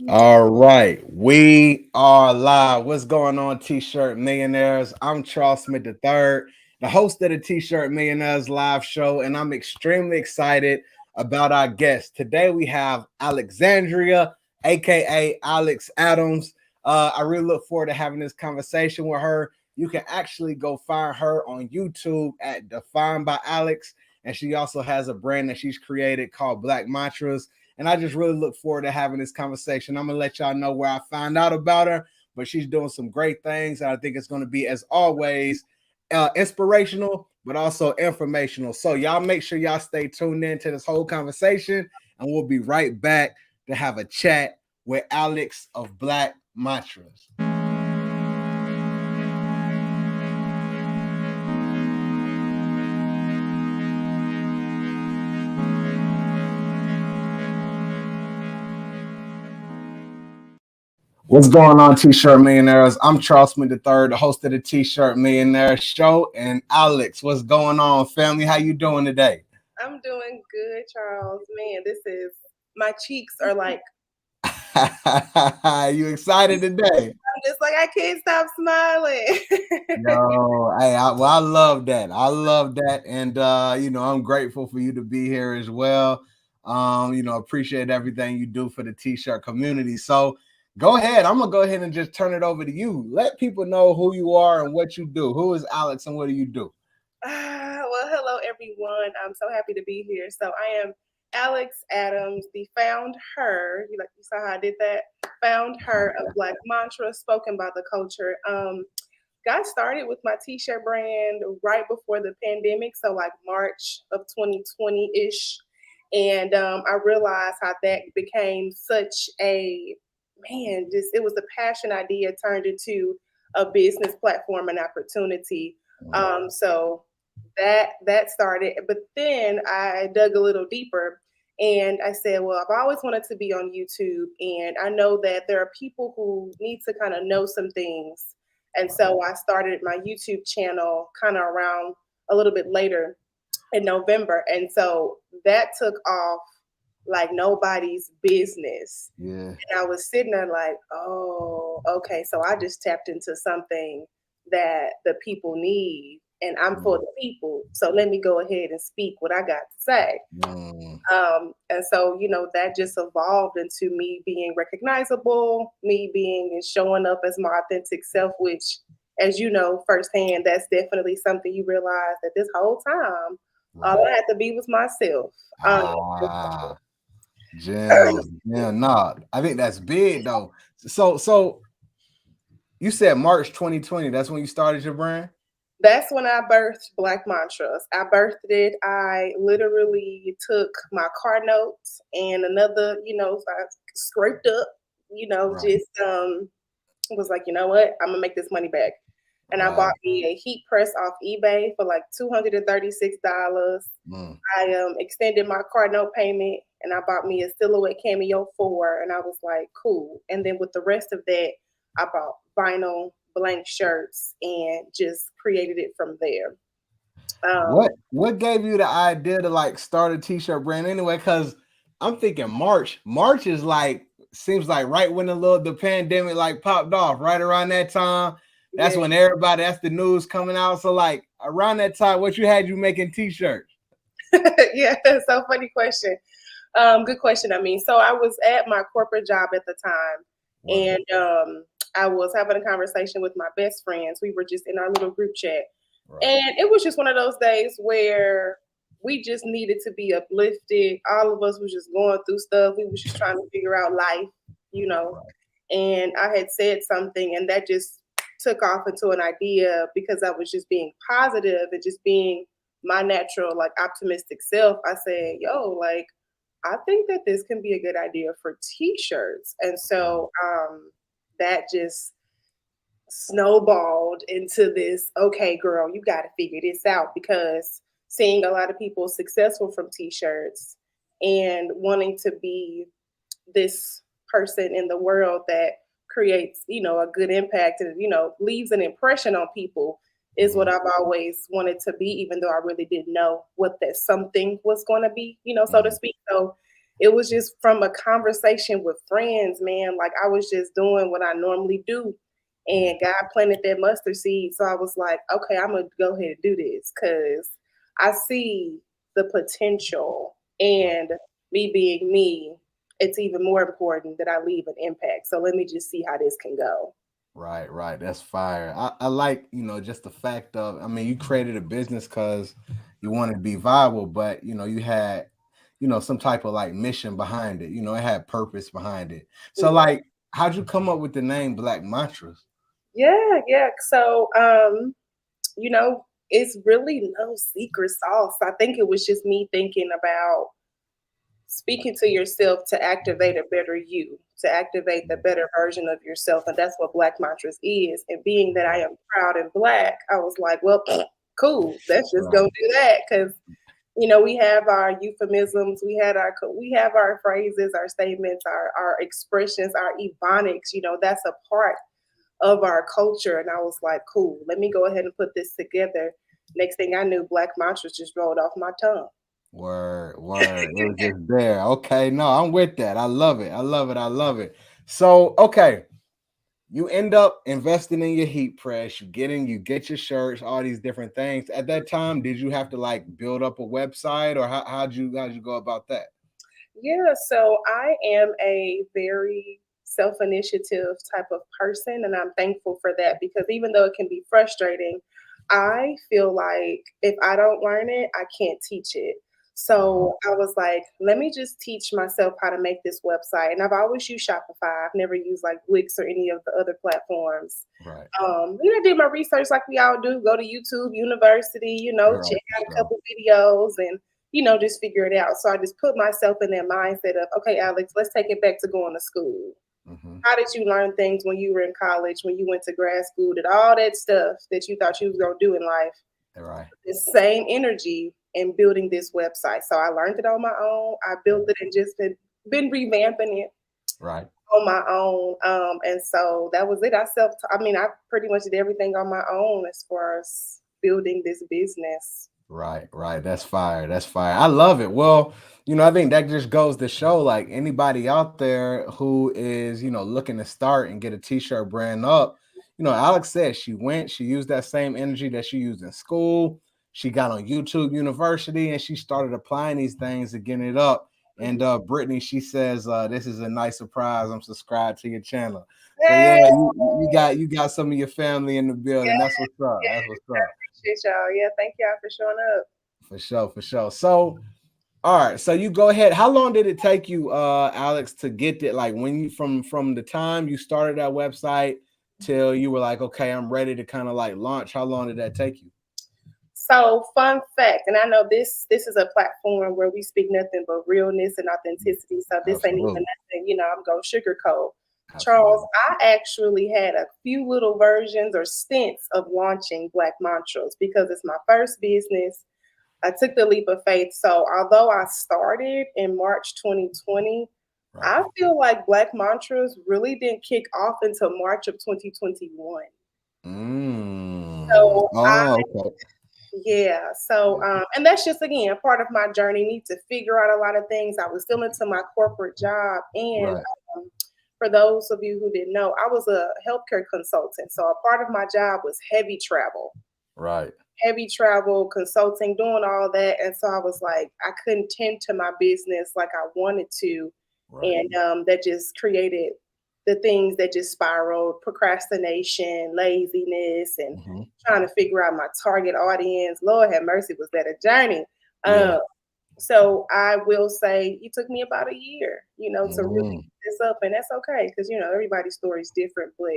All right, we are live. What's going on, T-Shirt Millionaires? I'm Charles Smith III, the host of the T-Shirt Millionaires live show, and I'm extremely excited about our guest. Today we have Alexandria, aka Alex Adams. I really look forward to having this conversation with her. You can actually go find her on YouTube at Defined by Alex, and she also has a brand that she's created called Black Mantras. And I just really look forward to having this conversation. I'm going to let y'all know where I found out about her, but she's doing some great things. And I think it's going to be, as always, inspirational, but also informational. So y'all make sure y'all stay tuned in to this whole conversation, and we'll be right back to have a chat with Alex of Black Mantras. What's going on, T-Shirt Millionaires? I'm Charles Smith III, the host of the T-Shirt Millionaires show. And Alex, what's going on, family? How you doing today? I'm doing good, Charles. Man, this is my cheeks are like You excited today? I'm just like I can't stop smiling. Yo, I love that. I love that, and I'm grateful for you to be here as well. Appreciate everything you do for the T-shirt community. So, go ahead. I'm gonna go ahead and just turn it over to you. Let people know who you are and what you do. Who is Alex, and what do you do? Well, hello everyone. I'm so happy to be here. So I am Alex Adams, the found her. You saw how I did that? Found her of Black Mantra, spoken by the culture. Got started with my t-shirt brand right before the pandemic, so like March of 2020-ish. And I realized how that became such a just it was a passion idea turned into a business platform and opportunity. So that started, but then I dug a little deeper and I said, well, I've always wanted to be on YouTube, and I know that there are people who need to kind of know some things. And so I started my YouTube channel kind of around a little bit later in November. And so that took off like nobody's business. Yeah. And I was sitting there like, oh, okay. So I just tapped into something that the people need. And I'm for the people. So let me go ahead and speak what I got to say. Mm. And so, that just evolved into me being recognizable, me being and showing up as my authentic self, which, as you know firsthand, that's definitely something you realize that this whole time, all I had to be was myself. Ah, gems. Yeah, nah. I think that's big though. So you said March 2020. That's when you started your brand? That's when I birthed Black Mantras. I birthed it. I literally took my car notes and another, I scraped up, Right. just was like, you know what, I'm gonna make this money back. And I Right. bought me a heat press off eBay for like $236. Mm. I extended my car note payment and I bought me a silhouette cameo 4, and I was like, cool. And then with the rest of that, I bought vinyl blank shirts and just created it from there. What gave you the idea to like start a t-shirt brand anyway? Because I'm thinking March. March is like seems like right when the pandemic like popped off, right around that time. That's Yeah. when that's the news coming out. So like around that time, what you making t-shirts? Yeah, so funny question. Good question. I mean, so I was at my corporate job at the time, Right. and I was having a conversation with my best friends. We were just in our little group chat, Right. and it was just one of those days where we just needed to be uplifted. All of us was just going through stuff. We was just trying to figure out life, you know. Right. And I had said something, and that just took off into an idea because I was just being positive and just being my natural, like optimistic self. I said, yo, like, I think that this can be a good idea for t-shirts. And so that just snowballed into this, okay, girl, you got to figure this out, because seeing a lot of people successful from t-shirts and wanting to be this person in the world that creates, a good impact and, leaves an impression on people is what Mhm. I've always wanted to be, even though I really didn't know what that something was going to be, so to Mhm. speak. So it was just from a conversation with friends, man. Like I was just doing what I normally do. And God planted that mustard seed. So I was like, okay, I'm going to go ahead and do this because I see the potential. And me being me, it's even more important that I leave an impact. So let me just see how this can go. Right, right. That's fire. I like, just the fact of, I mean, you created a business because you wanted to be viable, but you had, some type of like mission behind it. It had purpose behind it. So Yeah. like, how'd you come up with the name Black Mantras? Yeah, yeah. So, it's really no secret sauce. I think it was just me thinking about speaking to yourself to activate a better you, to activate the better version of yourself. And that's what Black Mantras is. And being that I am proud and Black, I was like, well, cool, let's just go Right, do that. Because, we have our euphemisms, we have our phrases, our statements, our expressions, our ebonics, that's a part of our culture. And I was like, cool, let me go ahead and put this together. Next thing I knew, Black Mantras just rolled off my tongue. word, word. It was just there. Okay, no, I'm with that. I love it. I love it. I love it. So, okay. You end up investing in your heat press, you get your shirts, all these different things. At that time, did you have to like build up a website, or how'd you go about that? Yeah, so I am a very self initiative type of person, and I'm thankful for that because even though it can be frustrating, I feel like if I don't learn it, I can't teach it. Uh-huh. So I was like, let me just teach myself how to make this website. And I've always used Shopify. I've never used like Wix or any of the other platforms. Right. I did my research like we all do, go to YouTube University, Right. check For out a sure. couple videos and just figure it out. So I just put myself in that mindset of, okay, Alex, let's take it back to going to school. Hmm. How did you learn things when you were in college, when you went to grad school, did all that stuff that you thought you was gonna do in life? Right. The same energy in building this website. So I learned it on my own. I built it and just been revamping it Right. on my own. And so that was it. I pretty much did everything on my own as far as building this business. Right, right. That's fire. That's fire. I love it. Well, I think that just goes to show like anybody out there who is, looking to start and get a t-shirt brand up. Alex said she used that same energy that she used in school. She got on YouTube University and she started applying these things to get it up. And Mhm. Brittany, she says, this is a nice surprise. I'm subscribed to your channel. So Hey, yeah, you got some of your family in the building. yeah, That's what's up. yeah, That's what's I up. appreciate y'all. Yeah, thank y'all for showing up. For sure, for sure. So, all right, so you go ahead. How long did it take you, Alex, to get that? Like when you from the time you started that website till you were like, okay, I'm ready to kind of like launch. How long did that take you? So, fun fact, and I know this is a platform where we speak nothing but realness and authenticity. So this ain't even Absolutely, nothing, I'm going sugarcoat. Charles, absolutely. I actually had a few little versions or stints of launching Black Mantras because it's my first business. I took the leap of faith. So although I started in March 2020, Right. I feel like Black Mantras really didn't kick off until March of 2021. Mm. So Oh, okay. yeah. So, and that's just again part of my journey. Need to figure out a lot of things. I was still into my corporate job, and Right. um, for those of you who didn't know, I was a healthcare consultant. So, a part of my job was Right. heavy travel, consulting, doing all that. And so I was like, I couldn't tend to my business like I wanted to, Right. and that just created the things that just spiraled: procrastination, laziness, and Hmm. trying to figure out my target audience. Lord have mercy, was that a journey? Yeah. So I will say it took me about a year, to really Mm. get this up, and that's okay because everybody's story is different. But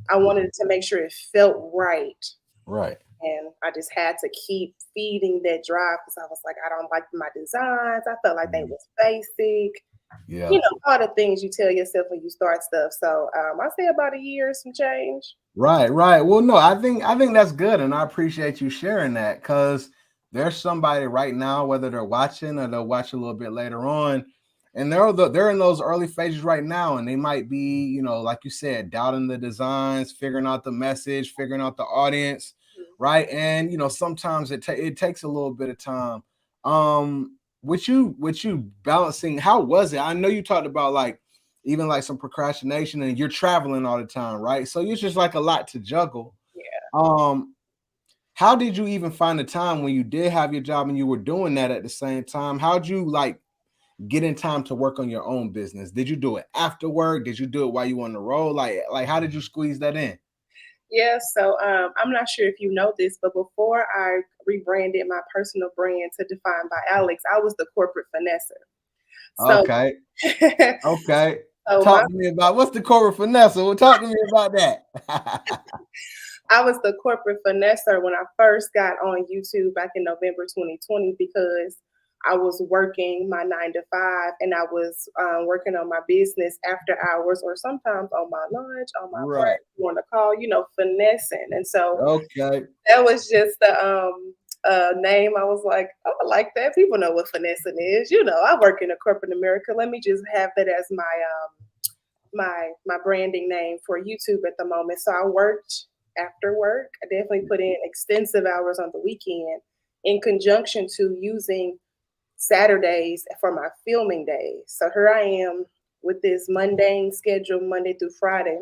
I wanted to make sure it felt right, Right. and I just had to keep feeding that drive because I was like, I don't like my designs. I felt like they Mm. was basic, Yeah. all the things you tell yourself when you start stuff. So I say about a year, some change. Right, right. Well, no, I think that's good, and I appreciate you sharing that because there's somebody right now, whether they're watching or they'll watch a little bit later on, and they're in those early phases right now, and they might be, like you said, doubting the designs, figuring out the message, figuring out the audience, right? And sometimes it takes a little bit of time. Um, with you balancing, how was it? I know you talked about like even like some procrastination, and you're traveling all the time, right? So it's just like a lot to juggle. Yeah. How did you even find the time when you did have your job and you were doing that at the same time? How'd you like get in time to work on your own business? Did you do it after work? Did you do it while you were on the road? Like how did you squeeze that in? Yeah, so I'm not sure if you know this, but before I rebranded my personal brand to Defined by Alex, I was the corporate finesser. So, Okay. Okay. so my Talk to me about what's the core Vanessa. Well, talk to me about that. I was the corporate finesser when I first got on YouTube back in November 2020 because I was working my 9 to 5 and I was working on my business after hours or sometimes on my lunch, on my break, Right. on the call, finessing. And so Okay. that was just the name. I was like, oh, I like that. People know what finessing is. I work in a corporate America. Let me just have that as my branding name for YouTube at the moment. So I worked after work. I definitely put in extensive hours on the weekend in conjunction to using Saturdays for my filming days. So here I am with this mundane schedule Monday through Friday.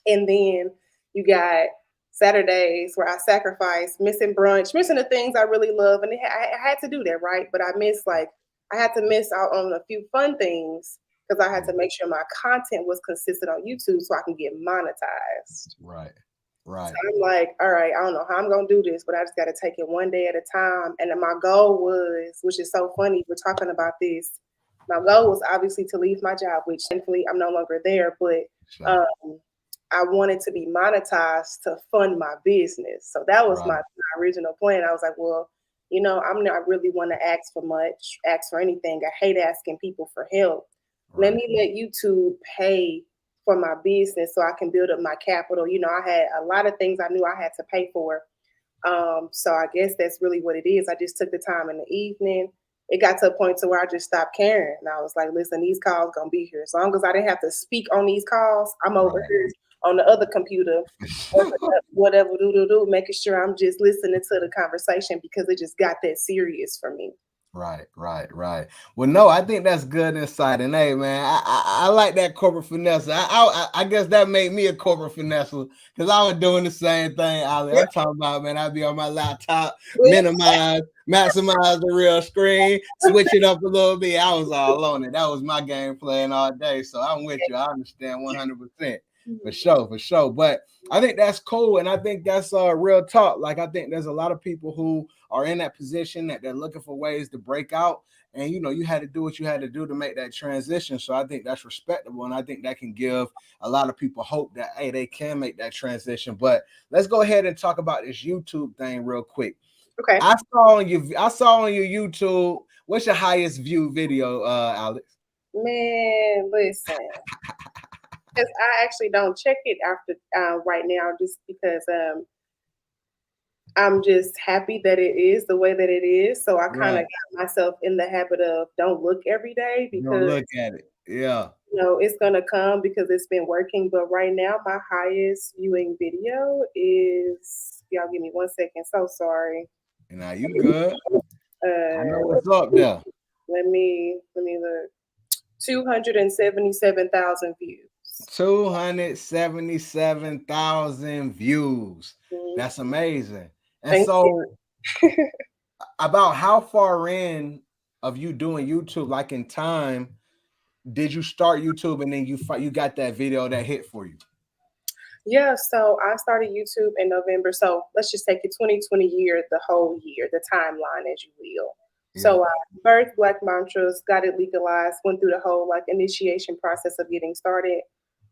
And then you got Saturdays where I sacrifice missing brunch, missing the things I really love. And I had to do that, right? But I had to miss out on a few fun things because I had to make sure my content was consistent on YouTube so I can get monetized. Right. So Right. I'm like, all right, I don't know how I'm gonna do this, but I just got to take it one day at a time. And then my goal was, which is so funny, we're talking about this. My goal was obviously to leave my job, which thankfully I'm no longer there, but So, um, I wanted to be monetized to fund my business. So that was right. my original plan. I was like, well, I'm not really want to ask for much, ask for anything. I hate asking people for help. Let Right. me let YouTube pay for my business so I can build up my capital. I had a lot of things I knew I had to pay for. So I guess that's really what it is. I just took the time in the evening. It got to a point to where I just stopped caring. And I was like, listen, these calls gonna be here. As long as I didn't have to speak on these calls, I'm over Right. here on the other computer, whatever, making sure I'm just listening to the conversation because it just got that serious for me. Right, right, right. Well, no, I think that's good insight. And hey, man, I like that corporate finesse. I guess that made me a corporate finesse because I was doing the same thing. I'm talking about, man, I'd be on my laptop, minimize, maximize the real screen, switch it up a little bit. I was all on it. That was my game plan all day. So I'm with you. I understand 100%. For sure, for sure. But I think that's cool. And I think that's real talk. Like, I think there's a lot of people who are in that position that they're looking for ways to break out. And you had to do what you had to do to make that transition. So I think that's respectable. And I think that can give a lot of people hope that hey, they can make that transition. But let's go ahead and talk about this YouTube thing real quick. Okay. I saw on your YouTube, what's your highest view video, Alex? Man, listen. Because I actually don't check it after right now just because I'm just happy that it is the way that it is. So I kind of Right. got myself in the habit of don't look every day Don't because look at it. Yeah. it's gonna come because it's been working. But right now, my highest viewing video is y'all give me 1 second. So sorry. Now you good. I know Uh, what's up there. let me look. 277,000 views. 277,000 views. That's Mhm. amazing. And Thank you. so, about how far in of you doing YouTube, like in time, did you start YouTube and then you got that video that hit for you? Yeah, so I started YouTube in November. So let's just take it 2020 year, the whole year, the timeline, as you will. Yeah. So I birthed Black Mantras, got it legalized, went through the whole like initiation process of getting started,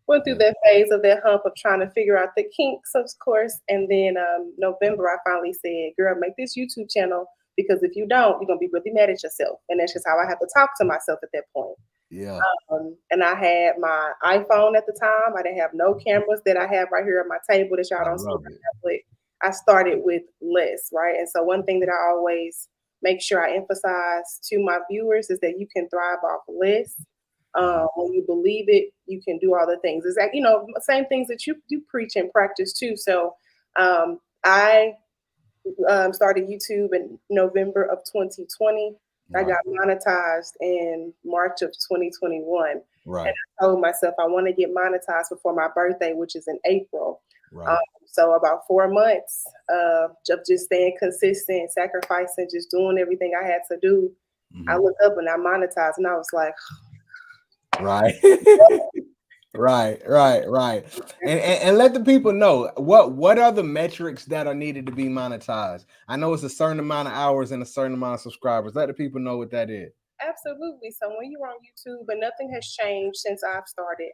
went through Yeah. that phase of that hump of trying to figure out the kinks, of course. And then November, I finally said, girl, make this YouTube channel because if you don't, you're going to be really mad at yourself. And that's just how I have to talk to myself at that point. Yeah. And I had my iPhone at the time. I didn't have no cameras that I have right here at my table that y'all I don't see love right it. now, but I started with less, right? And so one thing that I always make sure I emphasize to my viewers is that you can thrive off less. When you believe it, you can do all the things. It's like, same things that you preach and practice too. So I started YouTube in November of 2020. I Right. got monetized in March of 2021. And Right. I told myself I want to get monetized before my birthday, which is in April. Um, Right. so about 4 months of just staying consistent, sacrificing, just doing everything I had to do. I Mhm. looked up and I monetized, and I was like, Right. Right, right, right. And let the people know what are the metrics that are needed to be monetized. I know it's a certain amount of hours and a certain amount of subscribers. Let the people know what that is. absolutely. So when you're on YouTube, but nothing has changed since I've started.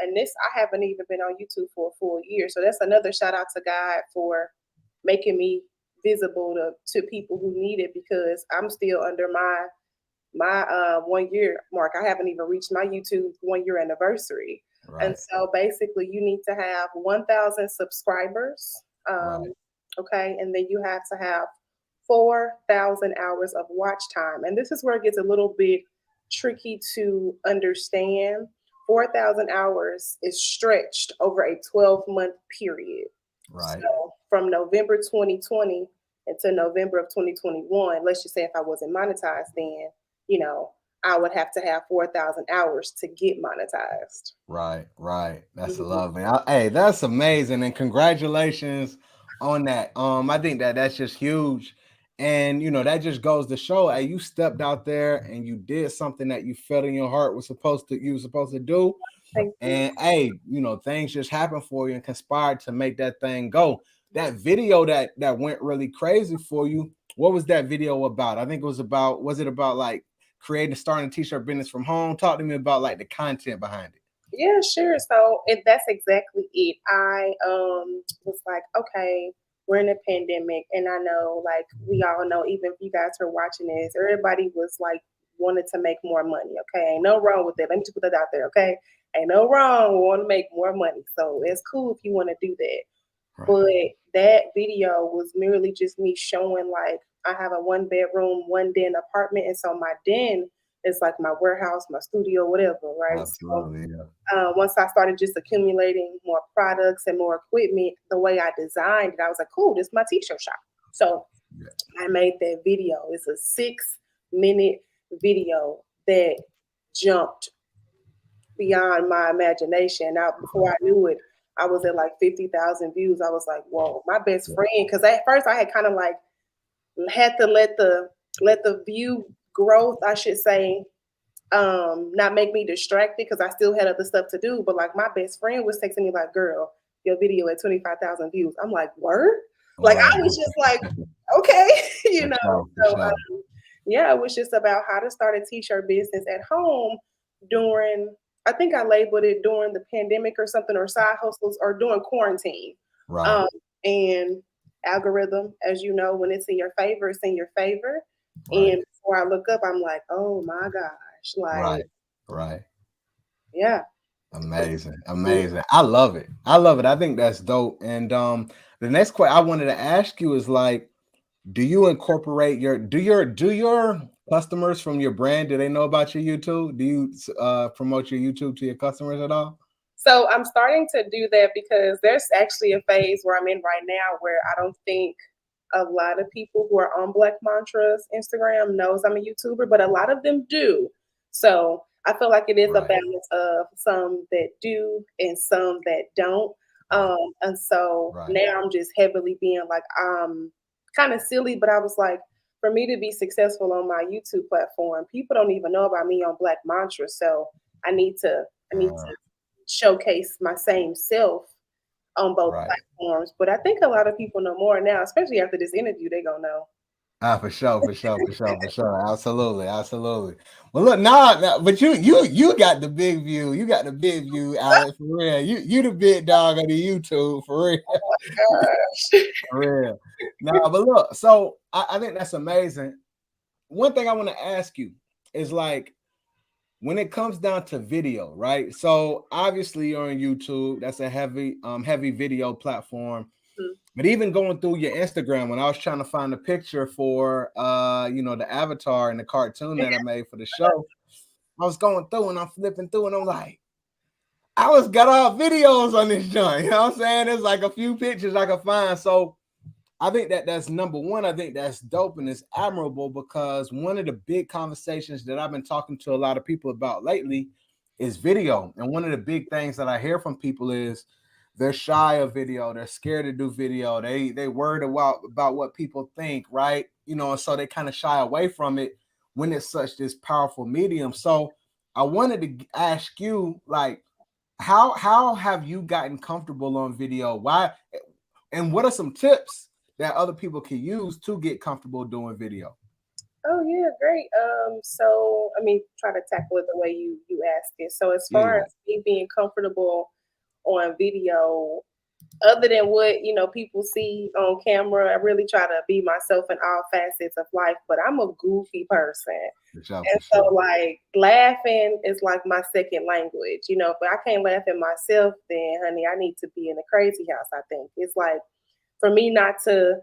And this, I haven't even been on YouTube for a full year. So that's another shout out to God for making me visible to people who need it, because I'm still under my 1 year mark. I haven't even reached my YouTube 1 year anniversary. And Right, so basically, you need to have 1,000 subscribers. right, Okay. And then you have to have 4,000 hours of watch time. And this is where it gets a little bit tricky to understand. 4,000 hours is stretched over a 12-month period. right, So from November 2020 until November of 2021, let's just say if I wasn't monetized then, you know, I would have to have 4,000 hours to get monetized. right, right. That's Mhm. lovely. Hey, that's amazing, and congratulations on that. I think that that's just huge, and that just goes to show, hey, you stepped out there and you did something that you felt in your heart you were supposed to do. Thank you. And hey, things just happen for you and conspired to make that thing go. That video that went really crazy for you. What was that video about? I think was it about like creating starting a t-shirt business from home? Talk to me about like the content behind it. Yeah, sure. So that's exactly it. I was like, okay, we're in a pandemic, and I know, like we all know, even if you guys are watching this, everybody was like wanted to make more money. Okay, ain't no wrong with it. Let me just put that out there. Okay, ain't no wrong. We want to make more money, so it's cool if you want to do that. Right. But that video was merely just me showing, like, I have a 1 bedroom, 1 den apartment, and so my den is like my warehouse, my studio, whatever, right? So Absolutely. Yeah. once I started just accumulating more products and more equipment, the way I designed it, I was like, cool, this is my t-shirt shop. So Yeah. I made that video. It's a 6 minute video that jumped beyond my imagination. Now, before I knew it, I was at like 50,000 views. I was like, whoa, my best Yeah. friend. Because at first I had kind of like had to let the view growth, I should say, not make me distracted, because I still had other stuff to do. But like my best friend was texting me like, girl, your video at 25,000 views. I'm like, word? Like I Word. was just like, okay, For sure. For So sure. yeah, it was just about how to start a t-shirt business at home during, I think I labeled it during the pandemic or something, or side hustles, or during quarantine. Right. Um, and algorithm, as you know, when it's in your favor, it's in your favor. Right. And before I look up, I'm like, oh my gosh, like, Right. Right. yeah. Amazing, amazing. I love it. I love it. I think that's dope. And the next question I wanted to ask you is like, do you incorporate your customers from your brand? Do they know about your YouTube? Do you promote your YouTube to your customers at all? So I'm starting to do that, because there's actually a phase where I'm in right now where I don't think a lot of people who are on Black Mantra's Instagram knows I'm a YouTuber, but a lot of them do. So I feel like it is a Right, balance of some that do and some that don't. right, And so right, now I'm just heavily being like, kind of silly, but I was like, for me to be successful on my YouTube platform, people don't even know about me on Black Mantra. So I need to I need uh, to showcase my same self on both right. platforms. But I think a lot of people know more now, especially after this interview. They gonna know. For sure, for sure, for sure, for sure. Absolutely, absolutely. Well, look, nah, but you got the big view. You got the big view, Alex, for real. You the big dog of the YouTube, for real. Gosh. For real. No, but look, so I think that's amazing. One thing I want to ask you is like when it comes down to video, right? So obviously you're on YouTube. That's a heavy video platform. But even going through your Instagram, when I was trying to find a picture for the avatar and the cartoon that I made for the show, I was going through and I'm flipping through and I'm like, I was got all videos on this joint. You know what I'm saying? There's like a few pictures I could find. So I think that that's number one. I think that's dope and it's admirable because one of the big conversations that I've been talking to a lot of people about lately is video. And one of the big things that I hear from people is they're shy of video, they're scared to do video, they worried about what people think, right? And so they kind of shy away from it when it's such this powerful medium. So I wanted to ask you, like, how have you gotten comfortable on video? Why, and what are some tips that other people can use to get comfortable doing video? Oh yeah, great. So I mean, try to tackle it the way you asked it. So as far Yeah. as me being comfortable on video, other than what people see on camera, I really try to be myself in all facets of life. But I'm a goofy person, For sure, and for so sure. like laughing is like my second language. If I can't laugh at myself, then honey, I need to be in a crazy house. I think it's like for me not to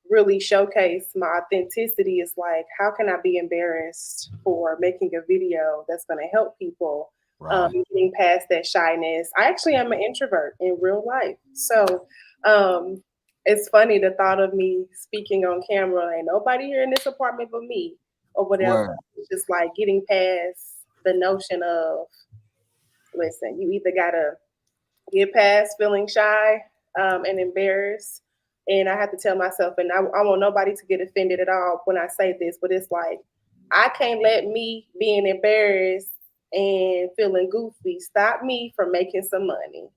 really showcase my authenticity is like, how can I be embarrassed for making a video that's going to help people, Right. getting past that shyness? I actually am an introvert in real life. So um, it's funny the thought of me speaking on camera, ain't nobody here in this apartment but me or whatever. Word. It's just like getting past the notion of, listen, you either got to get past feeling shy and embarrassed. And I have to tell myself, and I want nobody to get offended at all when I say this, but it's like, I can't let me being embarrassed and feeling goofy stop me from making some money.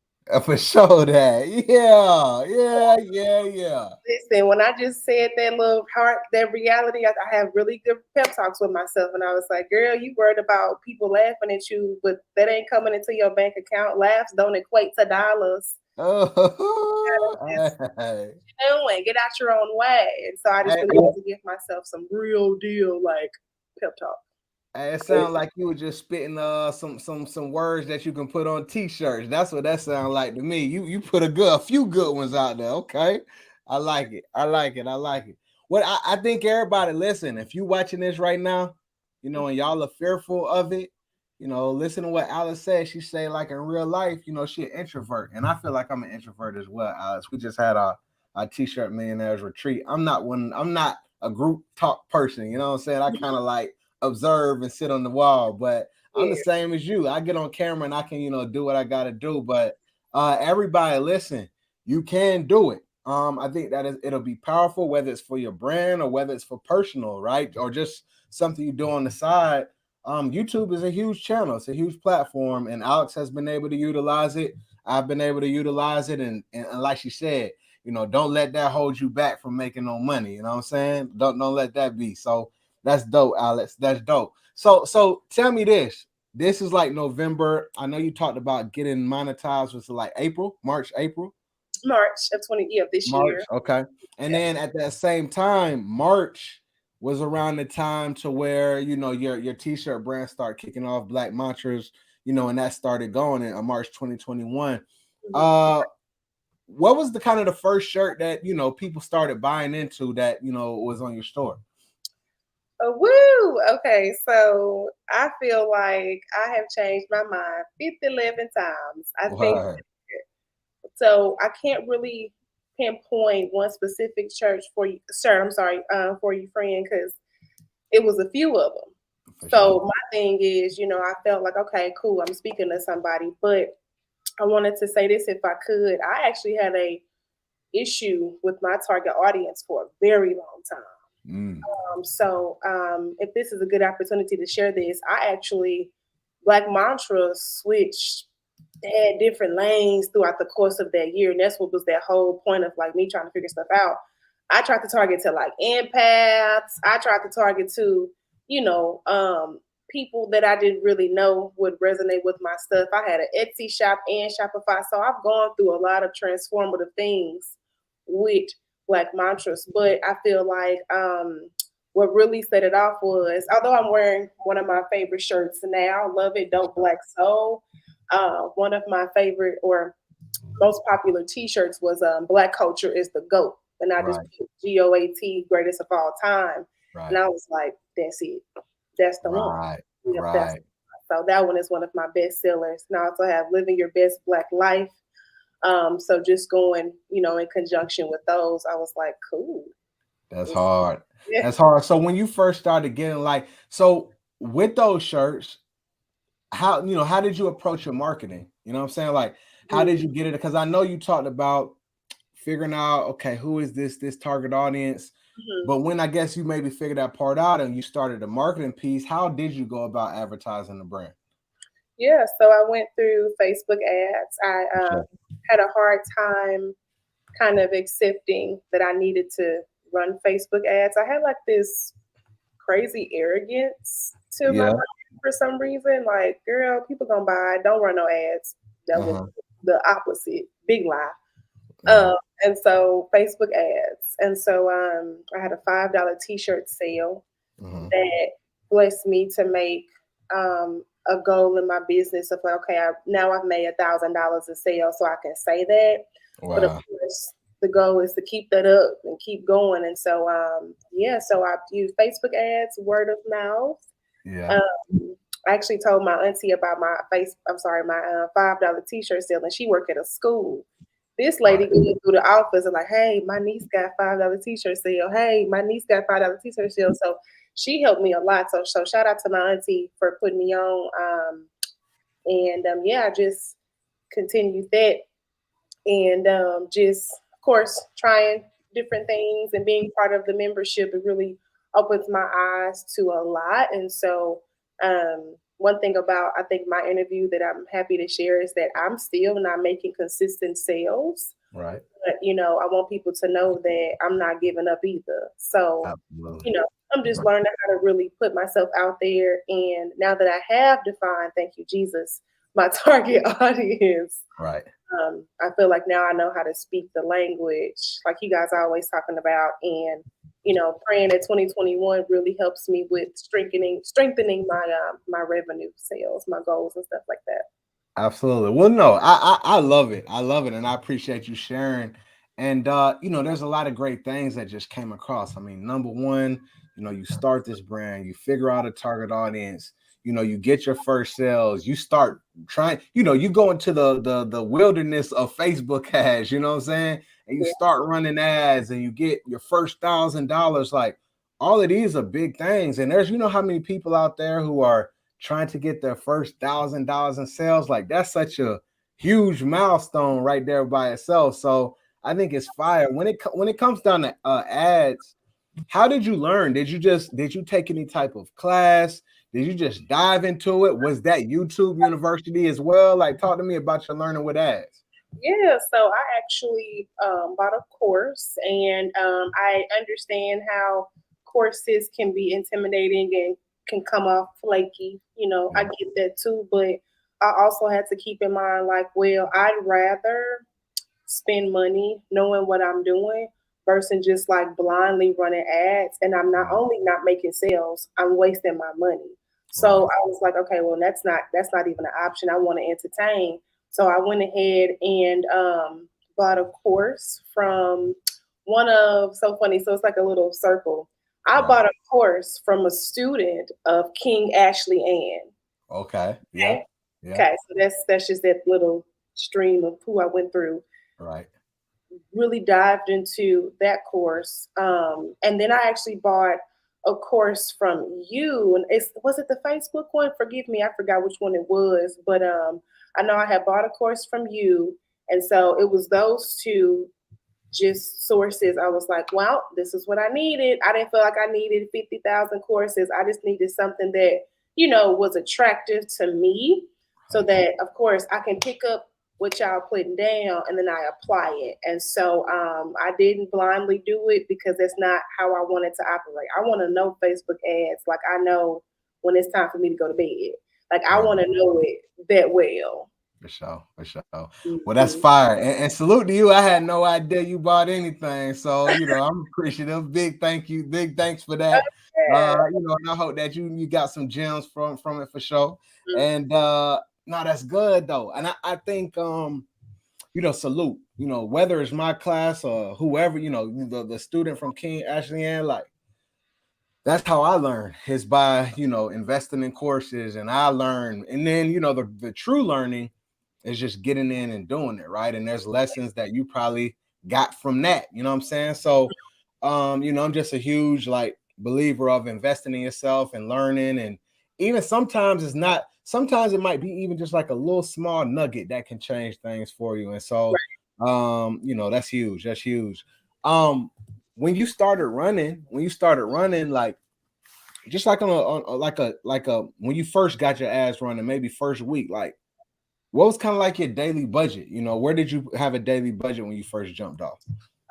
For sure that. Yeah. Yeah. Yeah. Yeah. Listen, when I just said that little heart, that reality, I have really good pep talks with myself. And I was like, girl, you worried about people laughing at you, but that ain't coming into your bank account. Laughs don't equate to dollars. Oh, hey, Doing. Get out your own way. And so I just hey, really had to give myself some real deal like pep talk. hey, it sounds like you were just spitting some words that you can put on t-shirts. That's what that sounds like to me. You put a few good ones out there. Okay. I like it. I like it. I like it. What I think everybody listen, if you watching this right now, and y'all are fearful of it, listen to what Alice said. She say like in real life, she an introvert. And I feel like I'm an introvert as well, Alice. We just had our TShirt Millionaires retreat. I'm not a group talk person, you know what I'm saying? I kind of like observe and sit on the wall, but I'm the Yeah. same as you. I get on camera and I can, do what I gotta do. But everybody listen, you can do it. I think that it'll be powerful, whether it's for your brand or whether it's for personal, right? Or just something you do on the side. YouTube is a huge channel, it's a huge platform, and Alex has been able to utilize it. I've been able to utilize it, and like she said, don't let that hold you back from making no money. You know what I'm saying? Don't let that be. So that's dope, Alex. That's dope. So tell me this. This is like November. I know you talked about getting monetized. Was it like April, March, April? March of 20 of this March. year. Okay. And then at that same time, March was around the time to where your t-shirt brand started kicking off Black Mantras, and that started going in March 2021. Mhm. Uh what was the kind of the first shirt that people started buying into that was on your store? Oh, woo! Okay, so I feel like I have changed my mind 50, 11 times. I think Wow. so. I can't really pinpoint one specific church for you, sir. I'm sorry, for you, friend, because it was a few of them. For sure. So my thing is, I felt like, okay, cool, I'm speaking to somebody, but I wanted to say this if I could. I actually had a issue with my target audience for a very long time. Mm, If this is a good opportunity to share this, I actually Black Mantra switched had different lanes throughout the course of that year, and that's what was that whole point of like me trying to figure stuff out. I tried to target to like empaths. I tried to target to, you know, people that I didn't really know would resonate with my stuff. I had an Etsy shop and Shopify, so I've gone through a lot of transformative things with Black Mantras. But I feel like what really set it off was, although I'm wearing one of my favorite shirts now, love it, dope black soul. One of my favorite or most popular T-shirts was "Black Culture is the GOAT," and I just right, put GOAT, greatest of all time, and right, I was like, "That's it, that's the one." right, Yep, that's right. so that one is one of my best sellers. And I also have "Living Your Best Black Life." So just going, in conjunction with those, I was like, cool. That's hard. Yeah. That's hard. So when you first started getting so with those shirts, how did you approach your marketing? You know what I'm saying? Like, how did you get it? Because I know you talked about figuring out, okay, who is this target audience? But when I guess you maybe figured that part out and you started the marketing piece, how did you go about advertising the brand? Yeah, so I went through Facebook ads. I had a hard time kind of accepting that I needed to run Facebook ads. I had like this crazy arrogance to my mind for some reason. Like, girl, people gonna buy, don't run no ads. That was the opposite, big lie. And so Facebook ads. And so I had a $5 t-shirt sale that blessed me to make a goal in my business of like, okay, now I've made $1,000 a sale, so I can say that. Wow. But of course, the goal is to keep that up and keep going. And so, so I use Facebook ads, word of mouth. Yeah. I actually told my auntie about my my $5 t-shirt sale, and she worked at a school. This lady going through the office and like, hey, my niece got $5 t-shirt sale. Hey, my niece got $5 t-shirt sale. So she helped me a lot. So shout out to my auntie for putting me on. I just continued that. And just, of course, trying different things and being part of the membership, it really opens my eyes to a lot. And so one thing about, I think, my interview that I'm happy to share is that I'm still not making consistent sales. Right. But, I want people to know that I'm not giving up either. So, absolutely. I'm just learning how to really put myself out there. And now that I have defined, thank you, Jesus, my target audience. Right. I feel like now I know how to speak the language, like you guys are always talking about. And, praying that 2021 really helps me with strengthening my revenue sales, my goals and stuff like that. Absolutely. Well, no, I love it. I love it. And I appreciate you sharing. And, there's a lot of great things that just came across. I mean, number one, you start this brand, you figure out a target audience, you get your first sales, you start trying, you go into the wilderness of Facebook ads, you know what I'm saying? And you start running ads and you get your first $1,000. Like, all of these are big things. And there's, how many people out there who are trying to get their first $1,000 in sales. Like, that's such a huge milestone right there by itself. So I think it's fire. When it comes down to ads, how did you learn? Did you take any type of class? Did you just dive into it? Was that YouTube University as well? Like, talk to me about your learning with ads. Yeah, so I actually bought a course, and I understand how courses can be intimidating and can come off flaky. I get that too, but I also had to keep in mind, like, well, I'd rather spend money knowing what I'm doing versus just like blindly running ads. And I'm not only not making sales, I'm wasting my money. So I was like, okay, well, that's not even an option I want to entertain. So I went ahead and bought a course from so funny. So it's like a little circle. I bought a course from a student of King Ashley Ann. Okay. Yeah. Yeah. Okay. So that's just that little stream of who I went through. Right. Really dived into that course. And then I actually bought a course from you. And was it the Facebook one? Forgive me, I forgot which one it was. But I know I had bought a course from you. And so it was those two just sources. I was like, well, this is what I needed. I didn't feel like I needed 50,000 courses. I just needed something that, was attractive to me so that, of course, I can pick up what y'all putting down and then I apply it. And so I didn't blindly do it because that's not how I wanted to operate. I want to know Facebook ads. Like, I know when it's time for me to go to bed. Like, I want to know it that well. For sure. Mm-hmm. Well, that's fire. And salute to you. I had no idea you bought anything. So, I'm appreciative. Big thank you. Big thanks for that. And I hope that you got some gems from it for sure. Mm-hmm. And no, that's good though. And I think salute, whether it's my class or whoever, the student from King Ashley Ann, like, that's how I learn, is by, investing in courses. And I learn. And then, the true learning It's just getting in and doing it, right? And there's lessons that you probably got from that. You know what I'm saying? So, I'm just a huge like believer of investing in yourself and learning. And even sometimes it's not, sometimes it might be even just like a little small nugget that can change things for you. And so, that's huge. That's huge. When you started running, like just like on a when you first got your ass running, maybe first week, like what was kind of like your daily budget? Where did you have a daily budget when you first jumped off?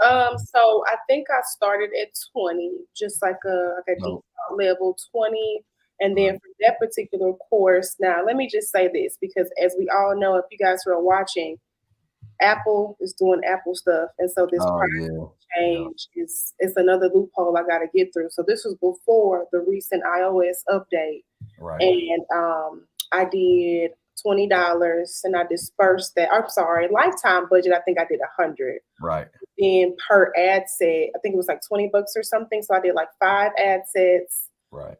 So I think I started at 20, just like a default level 20. And then for that particular course, now let me just say this, because as we all know, if you guys who are watching, Apple is doing Apple stuff. And so this price change is another loophole I got to get through. So this was before the recent iOS update. Right. And I did $20 and I dispersed that. I'm sorry, lifetime budget, I think I did 100. Right. Then per ad set, I think it was like $20 or something. So I did like 5 ad sets. Right.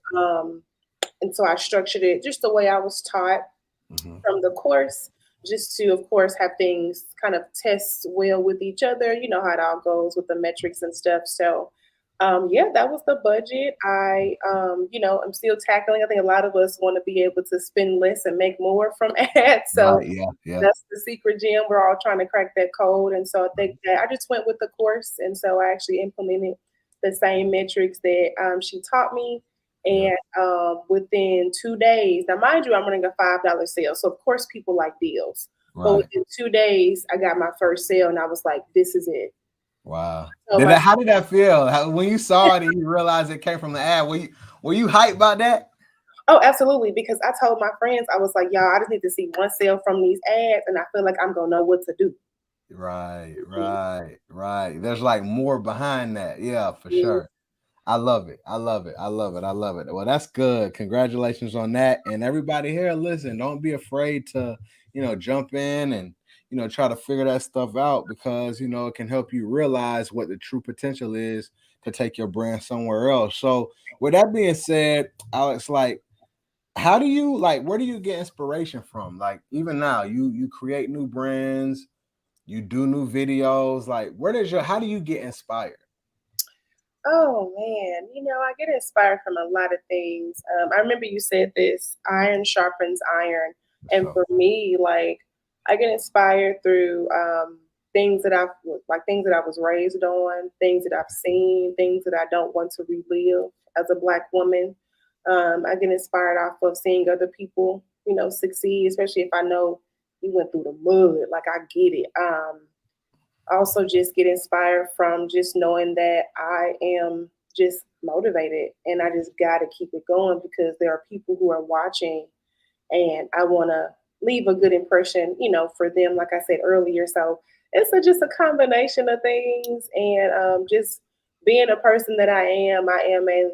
And so I structured it just the way I was taught from the course, just to, of course, have things kind of test well with each other. You know how it all goes with the metrics and stuff. So, that was the budget. I'm still tackling. I think a lot of us want to be able to spend less and make more from ads. So that's the secret gem. We're all trying to crack that code. And so I think that I just went with the course. And so I actually implemented the same metrics that she taught me. And within 2 days, now mind you, I'm running a $5 sale. So of course people like deals. Right. But within 2 days, I got my first sale and I was like, this is it. Wow. So how did that feel? When you saw it and you realized it came from the ad, were you hyped about that? Oh, absolutely. Because I told my friends, I was like, y'all, I just need to see one sale from these ads and I feel like I'm going to know what to do. Right. There's like more behind that. Yeah, for sure. I love it. Well, that's good. Congratulations on that. And everybody here, listen, don't be afraid to, jump in and, try to figure that stuff out, because, it can help you realize what the true potential is to take your brand somewhere else. So with that being said, Alex, like, how do you where do you get inspiration from? Like, even now you create new brands, you do new videos, like how do you get inspired? Oh man, I get inspired from a lot of things. I remember you said this, iron sharpens iron. And for me, like, I get inspired through things that I was raised on, things that I've seen, things that I don't want to relive as a Black woman. I get inspired off of seeing other people, succeed, especially if I know you went through the mud. Like, I get it. Also just get inspired from just knowing that I am just motivated and I just got to keep it going, because there are people who are watching and I want to leave a good impression, for them, like I said earlier. So it's just a combination of things, and just being a person that I am a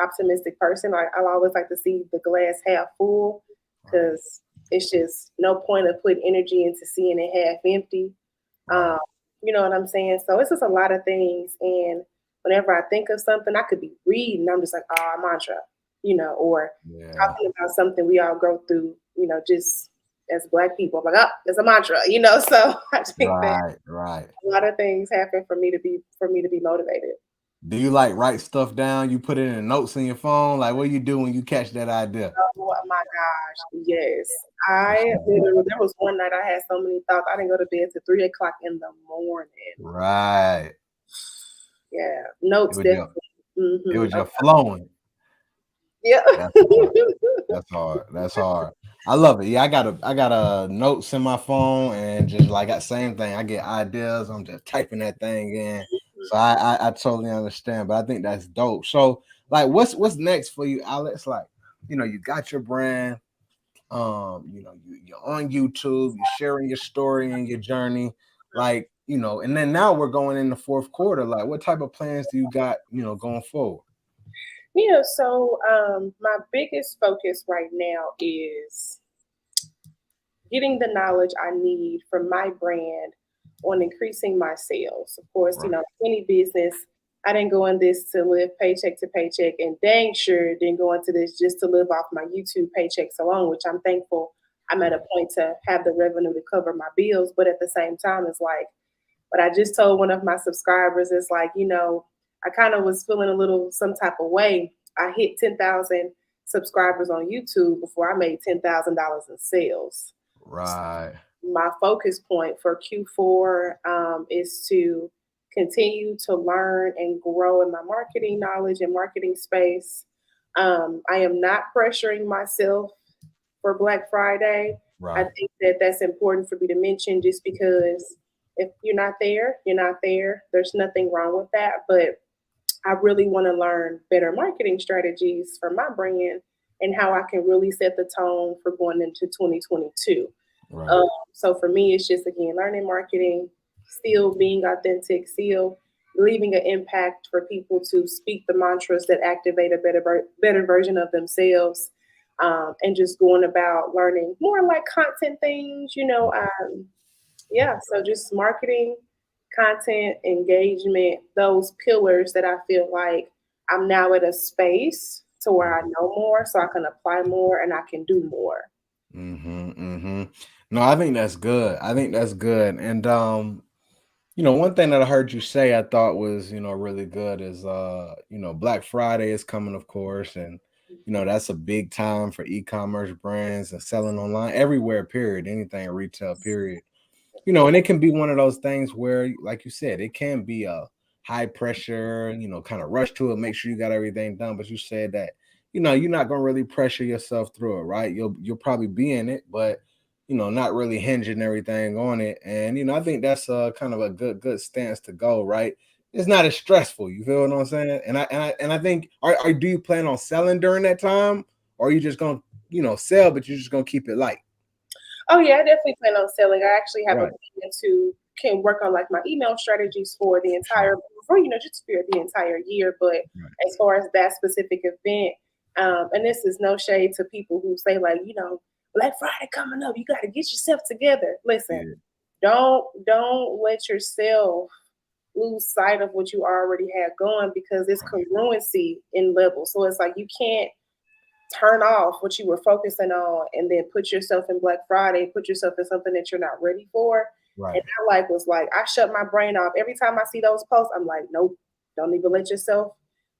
optimistic person. I always like to see the glass half full, because it's just no point of putting energy into seeing it half empty. You know what I'm saying? So it's just a lot of things. And whenever I think of something, I could be reading, I'm just like, mantra, or talking about something we all go through, just as Black people. I'm like, it's a mantra, So I think that a lot of things happen for me to be motivated. Do you write stuff down? You put it in notes in your phone? Like, what do you do when you catch that idea? Oh my gosh, yes. There was one night I had so many thoughts. I didn't go to bed till 3 o'clock in the morning. Right. Yeah. Notes definitely. It was just flowing. Yeah. That's hard. I love it. Yeah, I got a notes in my phone, and just like that same thing. I get ideas. I'm just typing that thing in. So I totally understand, but I think that's dope. So what's next for you, Alex? Like, you got your brand, you're on YouTube, you're sharing your story and your journey, and then now we're going in the fourth quarter. Like, what type of plans do you got, going forward? Yeah, so my biggest focus right now is getting the knowledge I need from my brand on increasing my sales. Of course, any business, I didn't go in this to live paycheck to paycheck, and dang sure didn't go into this just to live off my YouTube paychecks alone, which I'm thankful I'm at a point to have the revenue to cover my bills. But at the same time, it's like, but I just told one of my subscribers, it's like, I kind of was feeling a little some type of way. I hit 10,000 subscribers on YouTube before I made $10,000 in sales. Right. My focus point for Q4 is to continue to learn and grow in my marketing knowledge and marketing space. I am not pressuring myself for Black Friday. I Right. think that that's important for me to mention just because if you're not there, you're not there. There's nothing wrong with that. But I really want to learn better marketing strategies for my brand and how I can really set the tone for going into 2022. Right. Um, so for me, it's just again learning marketing, still being authentic, still leaving an impact for people to speak the mantras that activate a better version of themselves, and just going about learning more like content things. Yeah. So just marketing, content, engagement, those pillars that I feel like I'm now at a space to where I know more, so I can apply more and I can do more. Mm-hmm. Mm-hmm. No, I think that's good. I think that's good. And one thing that I heard you say I thought was, really good is Black Friday is coming, of course, and that's a big time for e-commerce brands and selling online everywhere, period, anything retail, period. And it can be one of those things where, like you said, it can be a high pressure, kind of rush to it, make sure you got everything done. But you said that, you're not gonna really pressure yourself through it, right? You'll probably be in it, but not really hinging everything on it. And I think that's kind of a good stance to go, right? It's not as stressful. You feel what I'm saying? And I think, do you plan on selling during that time, or are you just gonna, sell, but you're just gonna keep it light? Oh yeah, I definitely plan on selling. I actually have a Right. plan to can work on like my email strategies for the Sure. entire for just for the entire year. But Right. as far as that specific event, and this is no shade to people who say like, Black Friday coming up, you got to get yourself together. Listen, Yeah. don't let yourself lose sight of what you already had going because it's Right. congruency in level. So it's like you can't turn off what you were focusing on and then put yourself in Black Friday, put yourself in something that you're not ready for. And Right. my life was like, I shut my brain off. Every time I see those posts, I'm like, nope, don't even let yourself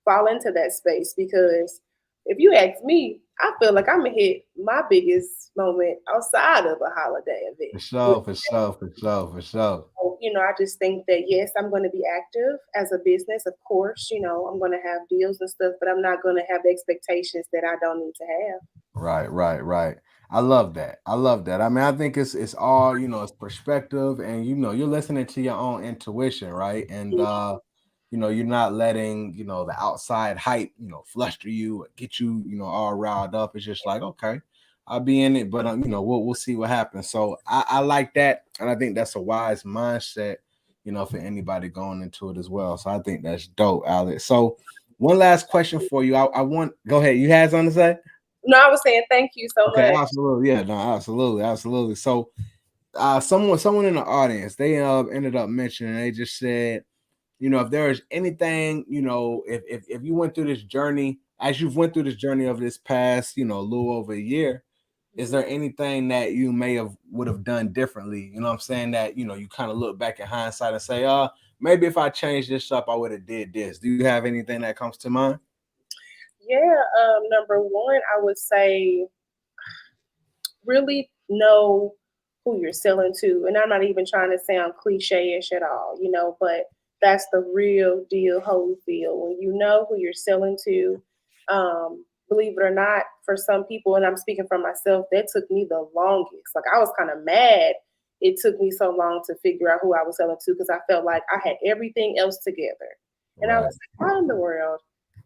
fall into that space because if you ask me, I feel like I'm gonna hit my biggest moment outside of a holiday For event. sure, for sure, for sure, for sure. I just think that yes, I'm going to be active as a business. Of course, I'm going to have deals and stuff, but I'm not going to have the expectations that I don't need to have. Right, right, right. I love that. I love that. I mean, I think it's all, it's perspective and you're listening to your own intuition, right? And you're not letting, the outside hype, fluster you, get you, all riled up. It's just like, okay, I'll be in it, but we'll see what happens. So I like that, and I think that's a wise mindset, for anybody going into it as well. So I think that's dope, Alex. So one last question for you. I want go ahead. You had something to say? No, I was saying thank you so Okay, much. absolutely. Yeah, no, absolutely, absolutely. So someone in the audience, they ended up mentioning, they just said, if there is anything, if you went through this journey, as you've went through this journey of this past, little over a year, is there anything that you may have would have done differently? You know what I'm saying? That, you kind of look back in hindsight and say, maybe if I changed this up, I would have did this. Do you have anything that comes to mind? Yeah, number one, I would say really know who you're selling to. And I'm not even trying to sound cliche-ish at all, but that's the real deal Holyfield. When you know who you're selling to, believe it or not, for some people, and I'm speaking for myself, that took me the longest. Like I was kind of mad it took me so long to figure out who I was selling to because I felt like I had everything else together. And I Right. was like, how in the world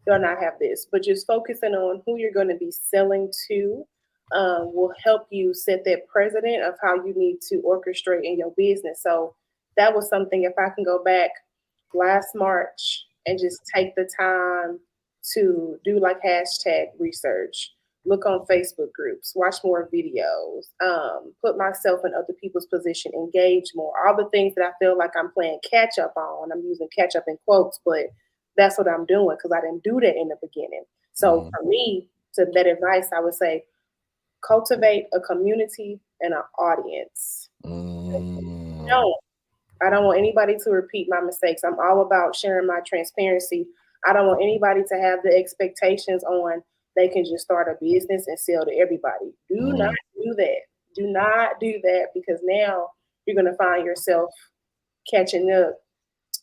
do I not have this? But just focusing on who you're going to be selling to will help you set that precedent of how you need to orchestrate in your business. So that was something, if I can go back last March and just take the time to do like hashtag research, look on Facebook groups, watch more videos, put myself in other people's position, engage more, all the things that I feel like I'm playing catch up on. I'm using catch up in quotes, but that's what I'm doing because I didn't do that in the beginning. So Mhm. for me, to that advice, I would say cultivate a community and an audience. Mm, No, I don't want anybody to repeat my mistakes. I'm all about sharing my transparency. I don't want anybody to have the expectations on they can just start a business and sell to everybody. Do not mm, do that. Do not do that, because now you're going to find yourself catching up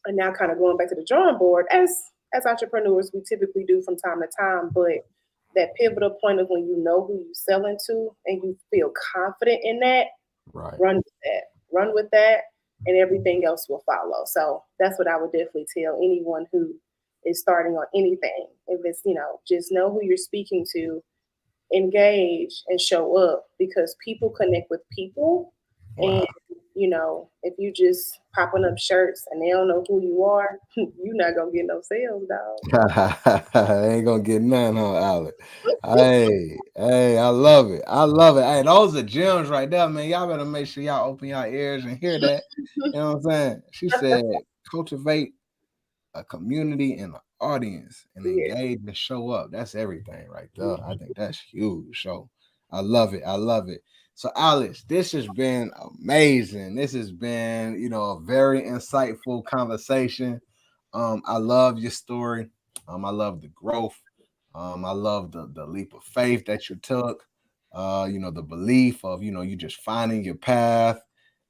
and now kind of going back to the drawing board, as entrepreneurs we typically do from time to time. But that pivotal point of when you know who you selling to and you feel confident in that, right. run with that. Run with that, and everything else will follow. So that's what I would definitely tell anyone who is starting on anything. If it's, just know who you're speaking to, engage and show up, because people connect with people. And Wow. if you just popping up shirts and they don't know who you are, you're not gonna get no sales, dog. Ain't gonna get none, huh, Alex? Hey, I love it. I love it. Hey, those are gems right there, man. Y'all better make sure y'all open your ears and hear that. You know what I'm saying? She said, cultivate a community and an audience and Yeah. engage and show up. That's everything right there. I think that's huge. So I love it. I love it. So Alex, this has been amazing. This has been, a very insightful conversation. I love your story. I love the growth. I love the leap of faith that you took. The belief of, you just finding your path.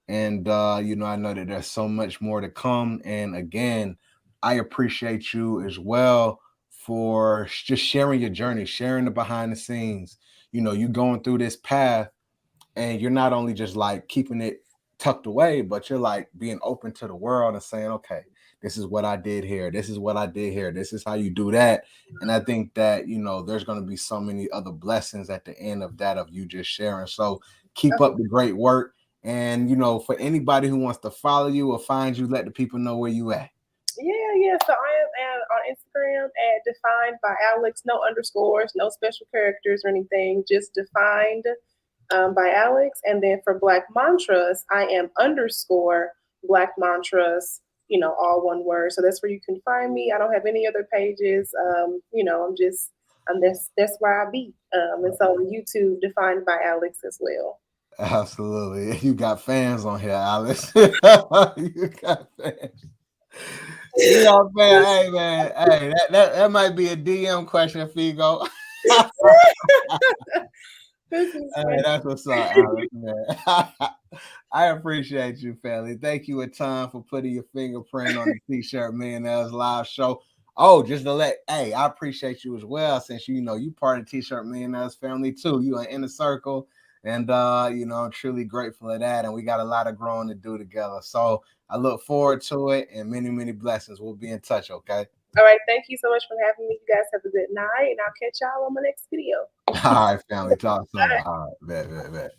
And I know that there's so much more to come. And again, I appreciate you as well for just sharing your journey, sharing the behind the scenes. You going through this path, and you're not only just like keeping it tucked away, but you're like being open to the world and saying, okay, this is what I did here. This is what I did here. This is how you do that. And I think that, there's going to be so many other blessings at the end of that, of you just sharing. So keep up the great work. And, for anybody who wants to follow you or find you, let the people know where you at. Yeah. So I am on Instagram at defined by Alex, no underscores, no special characters or anything, just defined by Alex. And then for Black Mantras, I am underscore Black Mantras, all one word. So that's where you can find me. I don't have any other pages. That's where I be. And so on YouTube, defined by Alex as well. Absolutely. You got fans on here, Alice. You got fans. You got fans. Hey, man. Hey, that might be a DM question, Figo. This is Hey, funny. that's what's up, Alex, man. I appreciate you, family. Thank you a ton for putting your fingerprint on the TShirt Millionaires live show. Oh, just to hey, I appreciate you as well, since you part of the TShirt Millionaires family too. You are in the circle, and I'm truly grateful for that. And we got a lot of growing to do together. So I look forward to it, and many, many blessings. We'll be in touch, okay? All right. Thank you so much for having me. You guys have a good night, and I'll catch y'all on my next video. All right, family. Talk soon. All right, bet.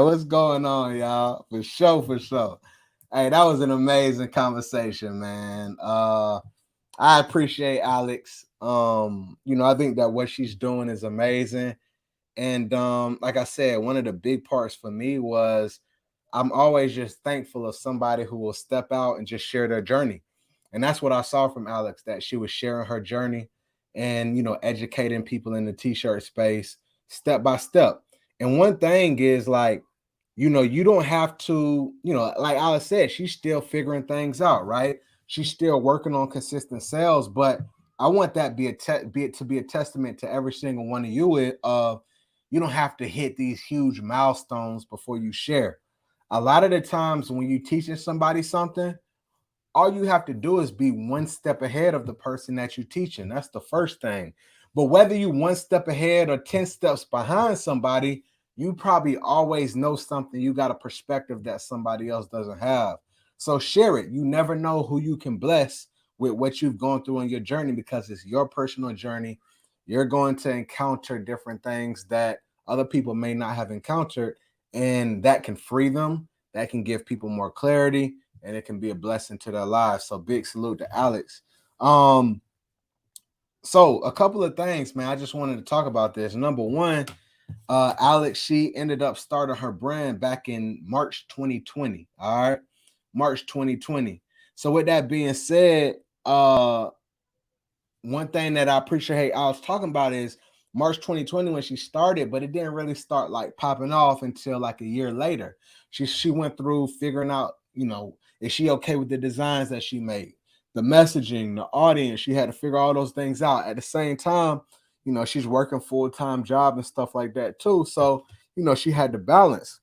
What's going on, y'all? For sure, for sure. Hey, that was an amazing conversation, man. I appreciate Alex. I think that what she's doing is amazing. And like I said, one of the big parts for me was I'm always just thankful of somebody who will step out and just share their journey. And that's what I saw from Alex, that she was sharing her journey and, educating people in the t-shirt space step by step. And one thing is like, you don't have to, like Alex said, she's still figuring things out, right? She's still working on consistent sales, but I want that to be a testament to every single one of you of you don't have to hit these huge milestones before you share. A lot of the times when you're teaching somebody something, all you have to do is be one step ahead of the person that you're teaching. That's the first thing. But whether you one step ahead or 10 steps behind somebody, you probably always know something. You got a perspective that somebody else doesn't have. So share it. You never know who you can bless with what you've gone through on your journey, because it's your personal journey. You're going to encounter different things that other people may not have encountered, and that can free them. That can give people more clarity, and it can be a blessing to their lives. So big salute to Alex. So a couple of things, man. I just wanted to talk about this. Number one, Alex, she ended up starting her brand back in March 2020. All right. March 2020. So with that being said, one thing that I appreciate I was talking about is March 2020 when she started, but it didn't really start like popping off until like a year later. She went through figuring out, is she okay with the designs that she made, the messaging, the audience. She had to figure all those things out. At the same time, she's working full-time job and stuff like that too. So, she had to balance.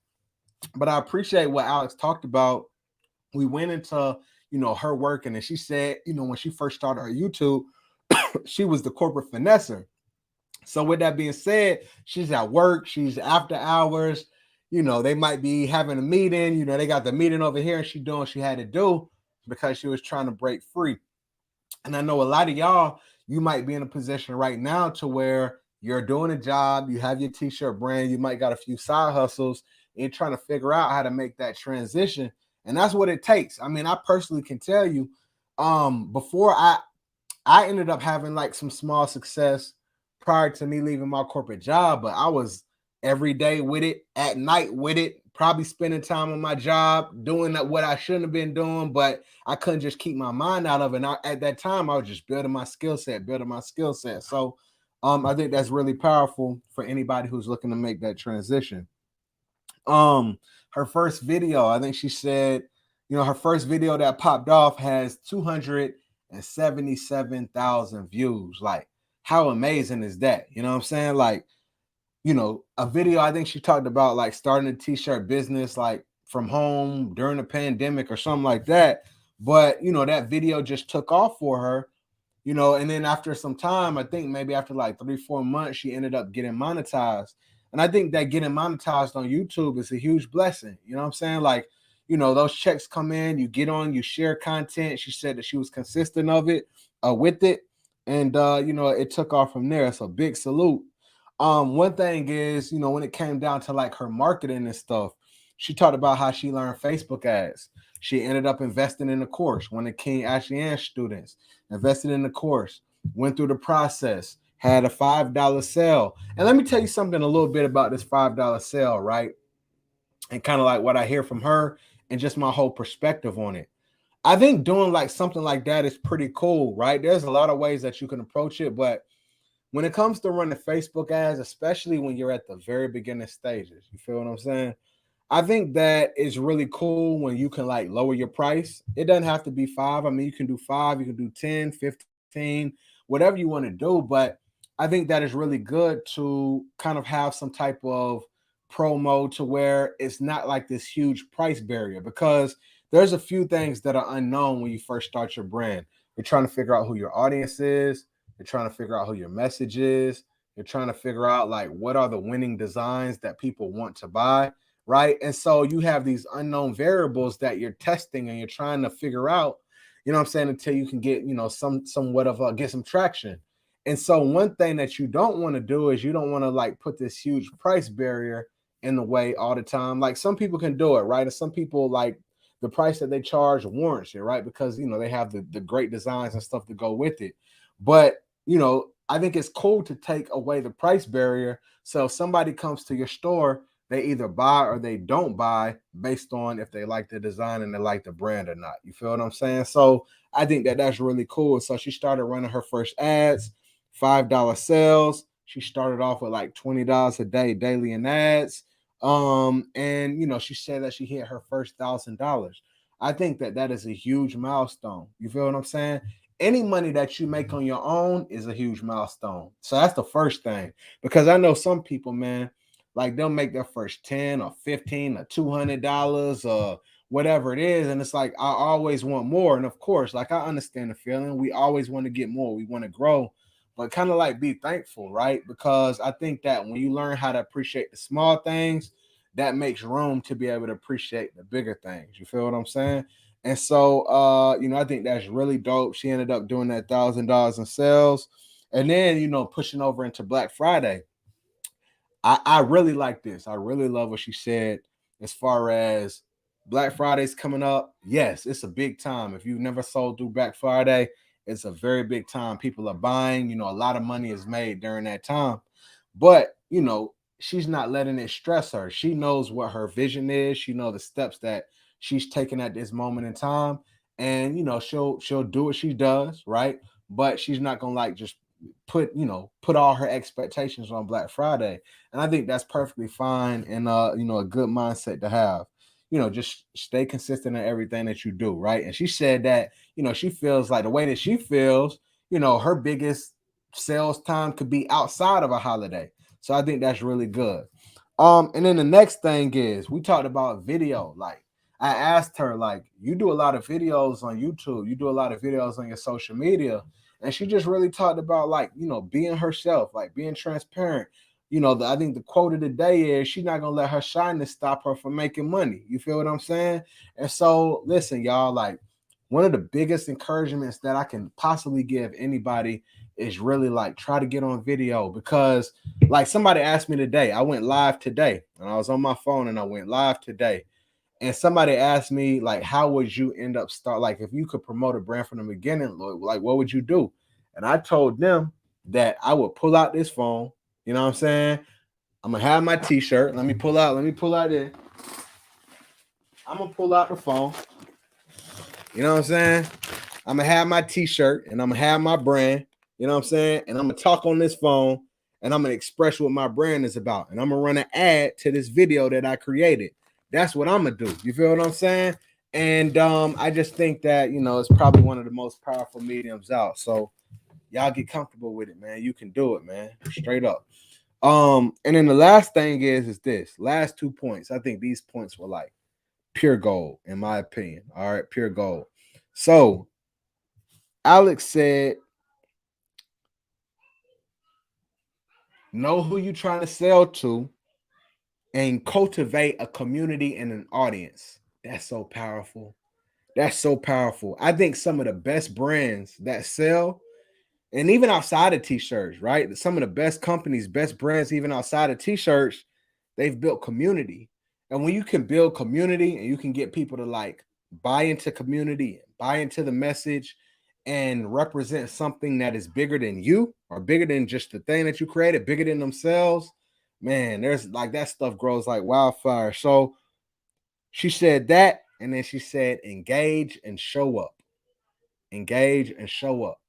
But I appreciate what Alex talked about. We went into, her working, and she said, when she first started her YouTube, she was the corporate finesser. So with that being said, she's at work, she's after hours, they might be having a meeting, they got the meeting over here and she doing what she had to do because she was trying to break free. And I know a lot of y'all, you might be in a position right now to where you're doing a job, you have your t-shirt brand, you might got a few side hustles, and you're trying to figure out how to make that transition. And that's what it takes. I mean, I personally can tell you, before I ended up having like some small success prior to me leaving my corporate job, but I was every day with it, at night with it, probably spending time on my job, doing what I shouldn't have been doing, but I couldn't just keep my mind out of it. And at that time, I was just building my skill set, So I think that's really powerful for anybody who's looking to make that transition. Her first video, I think she said, her first video that popped off has 277,000 views. Like, how amazing is that? You know what I'm saying? Like, a video, I think she talked about like starting a t-shirt business like from home during the pandemic or something like that. But, that video just took off for her, and then after some time, I think maybe after like 3-4 months, she ended up getting monetized. And I think that getting monetized on YouTube is a huge blessing. You know what I'm saying? Like, those checks come in, you get on, you share content. She said that she was consistent with it. And it took off from there. So big salute. One thing is, when it came down to like her marketing and stuff, she talked about how she learned Facebook ads. She ended up investing in the course. One of King Ashley students invested in the course, went through the process, had a $5 sale. And let me tell you something a little bit about this $5 sale, right? And kind of like what I hear from her and just my whole perspective on it. I think doing like something like that is pretty cool, right? There's a lot of ways that you can approach it, but when it comes to running Facebook ads, especially when you're at the very beginning stages, you feel what I'm saying? I think that is really cool when you can like lower your price. It doesn't have to be 5. I mean, you can do 5, you can do 10, 15, whatever you want to do. But I think that is really good to kind of have some type of promo to where it's not like this huge price barrier, because there's a few things that are unknown when you first start your brand. You're trying to figure out who your audience is. You're trying to figure out who your message is. You're trying to figure out like what are the winning designs that people want to buy, right? And so you have these unknown variables that you're testing and you're trying to figure out, you know what I'm saying, until you can get, somewhat of get some traction. And so one thing that you don't want to do is you don't want to like put this huge price barrier in the way all the time. Like some people can do it, right? And some people like the price that they charge warrants it, right? Because they have the great designs and stuff to go with it. But I think it's cool to take away the price barrier. So if somebody comes to your store, they either buy or they don't buy based on if they like the design and they like the brand or not. You feel what I'm saying? So I think that that's really cool. So she started running her first ads, $5 sales. She started off with like $20 a day daily in ads. And she said that she hit her first $1,000. I think that that is a huge milestone. You feel what I'm saying? Any money that you make on your own is a huge milestone. So that's the first thing. Because I know some people, man, like they'll make their first 10 or 15 or $200 or whatever it is. And it's like, I always want more. And of course, like I understand the feeling. We always want to get more. We want to grow, but kind of like be thankful, right? Because I think that when you learn how to appreciate the small things, that makes room to be able to appreciate the bigger things. You feel what I'm saying? And so, I think that's really dope. She ended up doing that $1,000 in sales, and then pushing over into Black Friday. I really like this. I really love what she said as far as Black Friday's coming up. Yes, it's a big time. If you've never sold through Black Friday, it's a very big time. People are buying. A lot of money is made during that time, but she's not letting it stress her. She knows what her vision is. She knows the steps that she's taking at this moment in time, and she'll do what she does, right? But she's not gonna like just put all her expectations on Black Friday. And I think that's perfectly fine and a good mindset to have. Just stay consistent in everything that you do, right? And she said that, she feels like the way that she feels, her biggest sales time could be outside of a holiday. So I think that's really good. And then the next thing is we talked about video. Like I asked her, like, you do a lot of videos on YouTube, you do a lot of videos on your social media. And she just really talked about, like, being herself, like being transparent. I think the quote of the day is she's not gonna let her shyness stop her from making money. You feel what I'm saying? And so listen, y'all, like one of the biggest encouragements that I can possibly give anybody is really like try to get on video, because like somebody asked me today, I went live today and I was on my phone and I went live today. And somebody asked me, like, how would you end up like if you could promote a brand from the beginning, like what would you do? And I told them that I would pull out this phone, you know what I'm saying? I'm gonna have my t-shirt. Let me pull out it. I'm gonna pull out the phone. You know what I'm saying? I'm gonna have my t-shirt and I'm gonna have my brand, you know what I'm saying? And I'm gonna talk on this phone and I'm gonna express what my brand is about. And I'm gonna run an ad to this video that I created. That's what I'm gonna do. You feel what I'm saying? And I just think that, it's probably one of the most powerful mediums out. So y'all get comfortable with it, man. You can do it, man. Straight up. And then the last thing is this. Last 2 points. I think these points were like pure gold, in my opinion. All right, pure gold. So Alex said, know who you're trying to sell to and cultivate a community and an audience. That's so powerful. That's so powerful. I think some of the best brands that sell, and even outside of t-shirts, right? Some of the best companies, best brands, even outside of t-shirts, they've built community. And when you can build community and you can get people to like buy into community, buy into the message, and represent something that is bigger than you or bigger than just the thing that you created, bigger than themselves, man, there's like that stuff grows like wildfire. So she said that, and then she said engage and show up. Engage and show up.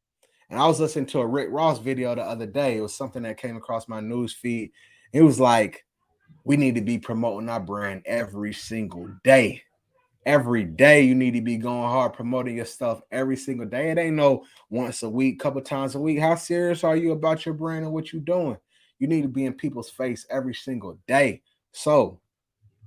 And I was listening to a Rick Ross video the other day. It was something that came across my news feed. It was like, we need to be promoting our brand every single day. Every day you need to be going hard promoting your stuff every single day. It ain't no once a week, couple times a week. How serious are you about your brand and what you're doing? You need to be in people's face every single day. So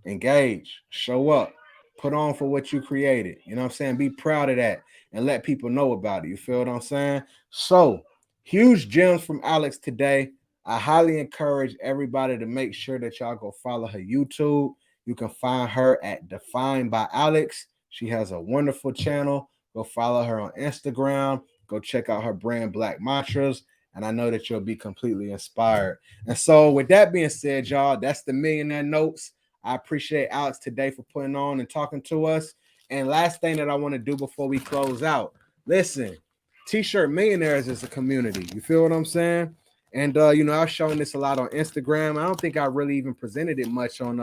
engage, show up, put on for what you created. You know what I'm saying? Be proud of that and let people know about it. You feel what I'm saying? So, huge gems from Alex today. I highly encourage everybody to make sure that y'all go follow her YouTube. You can find her at Defined by Alex. She has a wonderful channel. Go follow her on Instagram. Go check out her brand Black Mantras. And I know that you'll be completely inspired. And so, with that being said, y'all, that's the Millionaire Notes. I appreciate Alex today for putting on and talking to us. And last thing that I want to do before we close out, listen, TShirt Millionaires is a community. You feel what I'm saying? And I've shown this a lot on Instagram. I don't think I really even presented it much on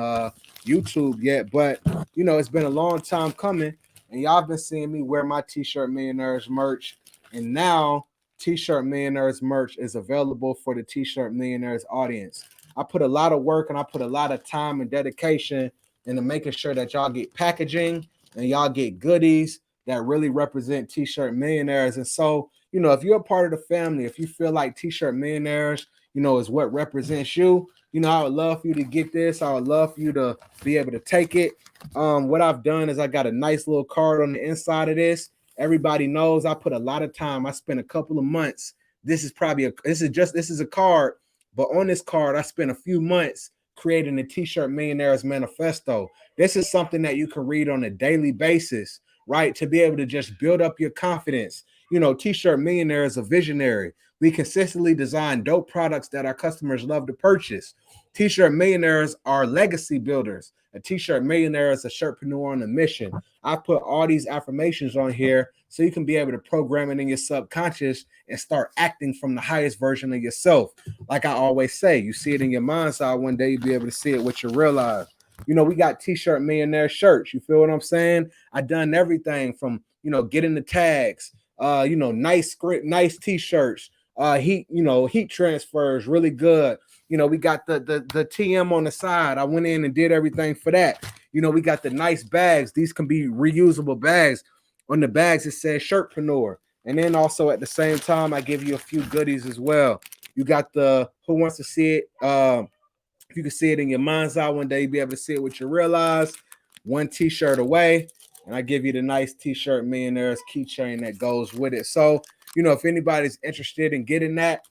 YouTube yet, but it's been a long time coming. And y'all been seeing me wear my TShirt Millionaires merch. And now TShirt Millionaires merch is available for the TShirt Millionaires audience. I put a lot of work and I put a lot of time and dedication into making sure that y'all get packaging and y'all get goodies that really represent TShirt Millionaires. And so, if you're a part of the family, if you feel like TShirt Millionaires, is what represents you, I would love for you to get this. I would love for you to be able to take it. What I've done is I got a nice little card on the inside of this. Everybody knows I put a lot of time. I spent a couple of months. This is a card. But on this card, I spent a few months creating the TShirt Millionaires Manifesto. This is something that you can read on a daily basis, right? To be able to just build up your confidence. TShirt Millionaire is a visionary. We consistently design dope products that our customers love to purchase. TShirt Millionaires are legacy builders. A TShirt Millionaire is a shirtpreneur on a mission. I put all these affirmations on here so you can be able to program it in your subconscious and start acting from the highest version of yourself. Like I always say, you see it in your mind's eye, one day you'll be able to see it with your real eyes. We got TShirt Millionaire shirts. You feel what I'm saying? I done everything from, getting the tags, nice script, nice t-shirts, heat transfers really good. We got the TM on the side. I went in and did everything for that. We got the nice bags. These can be reusable bags. On the bags it says Shirtpreneur. And then also at the same time, I give you a few goodies as well. You got the Who Wants to See It? If you can see it in your mind's eye one day, you'll be able to see it with your real eyes. One t-shirt away. And I give you the nice TShirt Millionaires keychain that goes with it. So, if anybody's interested in getting that,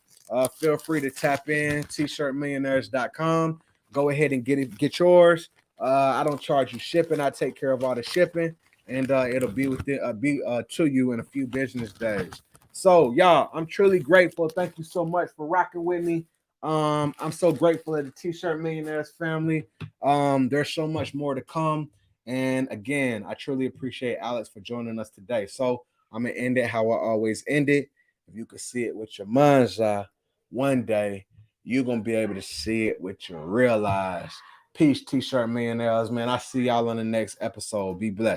feel free to tap in, tshirtmillionaires.com. Go ahead and get yours. I don't charge you shipping. I take care of all the shipping, and it'll be to you in a few business days. So, y'all, I'm truly grateful. Thank you so much for rocking with me. I'm so grateful to the TShirt Millionaires family. There's so much more to come. And again, I truly appreciate Alex for joining us today. So I'm gonna end it how I always end it. If you could see it with your mind's eye, one day you're gonna be able to see it with your real eyes. Peace, TShirt Millionaires, man. I see y'all on the next episode. Be blessed.